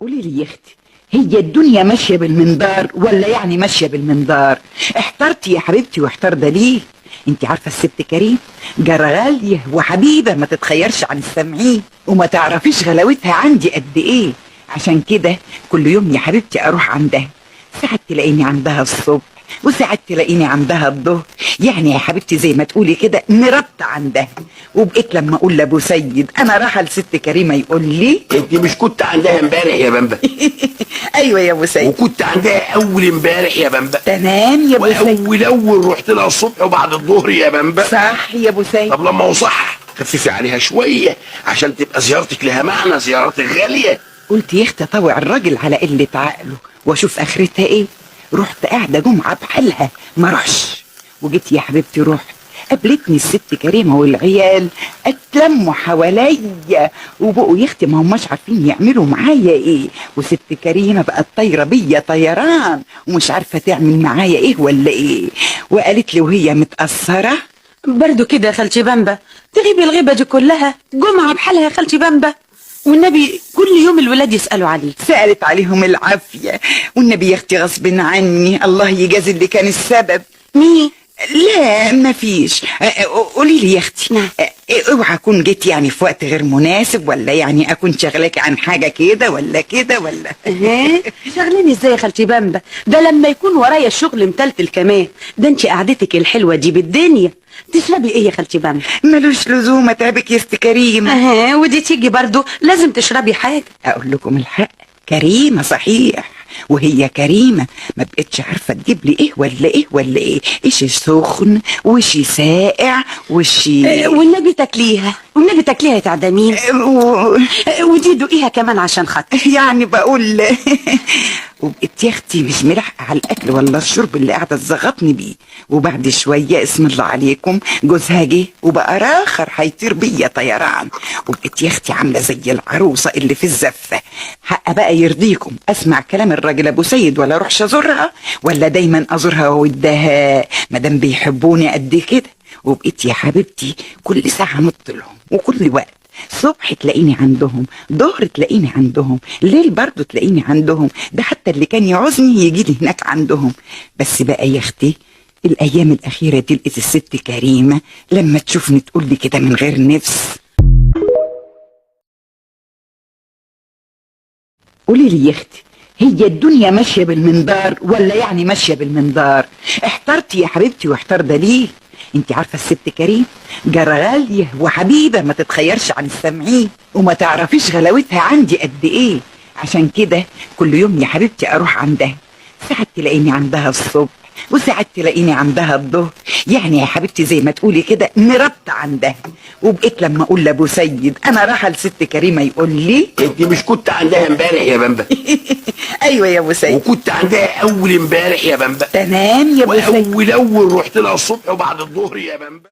قولي لي يا اختي، هي الدنيا ماشيه بالمنظار ولا يعني ماشيه بالمنظار؟ احترتي يا حبيبتي واحتار دليل. انت عارفه الست كريم جارة غاليه وحبيبه ما تتخيرش عن السامعين، وما تعرفيش غلاوتها عندي قد ايه. عشان كده كل يوم يا حبيبتي اروح عندها، ساعات تلاقيني عندها الصبح وساعات تلاقيني عندها الظهر. يعني يا حبيبتي زي ما تقولي كده مربط عندها. وبقيت لما اقول لابو سيد انا رايحه لست كريمه يقول لي انت مش كنت عندها امبارح يا بمبا؟ ايوه يا ابو سيد. وكنت عندها اول امبارح يا بمبا؟ تمام يا ابو سيد. واول رحت لها الصبح وبعد الظهر يا بمبا؟ صح يا ابو سيد. طب لما هو صح خففي عليها شويه عشان تبقى زيارتك لها معنى، زيارتك غاليه. قلت يا اختي اطوع الراجل على قله عقله واشوف اخرتها ايه. رحت قاعده جمعه بحالها ما اروحش، وجيت يا حبيبتي رحت قابلتني الست كريمه والعيال اتلموا حواليا وبقوا يا اختي ما هماش عارفين يعملوا معايا ايه. وست كريمه بقت طايره بيا طيران ومش عارفه تعمل معايا ايه ولا ايه. وقالت لي وهي متاثره برضو كده يا خالتي بامبا، تغيبي الغيبة دي كلها جمعة بحالها يا خالتي بامبا. والنبي كل يوم الولاد يسألوا عليك. سألت عليهم العافية والنبي يا اختي غصب عني، الله يجازي اللي كان السبب. مين؟ لا مفيش. قولي لي يا اختي، نعم. اوعى اكون جيت يعني في وقت غير مناسب، ولا يعني اكون شغلاكي عن حاجة كده ولا كده ولا شغليني ازاي يا خالتي بامبا؟ ده لما يكون ورايا الشغل متلتل كمان. ده انت قعدتك الحلوة دي بالدنيا. تشربي ايه يا خالتي بامبا؟ ملوش لزوم اتعبك يا ست كريمة. ودي تيجي برضو لازم تشربي حاجة. اقول لكم الحق، كريمة صحيح، وهي كريمة ما بقتش عارفة تجيب لي ايه ولا ايه ولا ايه. ايش سخن وشي ساقع وشي والنبي تاكليها، والنبي تاكليها يا تعدمين. ودي دوقيها كمان عشان خاطر. يعني بقول وبقيت يا اختي مش ملحقه على الاكل ولا الشرب اللي قاعده تزغطني بيه. وبعد شويه اسم الله عليكم جوزها جه وبقى راخر هيطير بيا طيران. وبقيت يا اختي عامله زي العروسه اللي في الزفه. حق بقى يرضيكم اسمع كلام الراجل ابو سيد ولا اروحش ازورها، ولا دايما ازورها وودها مادام بيحبوني قد كده. وبقيت يا حبيبتي كل ساعه نط لهم، وكل وقت صبح تلاقيني عندهم، ظهر تلاقيني عندهم، ليل برضو تلاقيني عندهم. ده حتى اللي كان يعوزني يجي لي هناك عندهم. بس بقى يا اختي الايام الاخيره دي لقيت الست كريمه لما تشوفني تقول لي كده من غير نفس. قولي لي يا اختي، هي الدنيا ماشيه بالمنظار ولا يعني ماشيه بالمنظار؟ احترتي يا حبيبتي واحتار دليل. انت عارفه الست كريم جارة غاليه وحبيبه ما تتخيرش عن السامعين، وما تعرفيش غلاوتها عندي قد ايه. عشان كده كل يوم يا حبيبتي اروح عندها، ساعات تلاقيني عندها الصبح وساعات تلاقيني عندها الظهر. يعني يا حبيبتي زي ما تقولي كده مربط عندها. وبقيت لما اقول لابو سيد انا رايحه لست كريمه يقول لي انت مش كنت عندها امبارح يا بمبا؟ ايوه يا ابو سيد. وكنت عندها اول امبارح يا بمبا؟ تمام يا ابو سيد. واول رحت لها الصبح وبعد الظهر يا بمبا؟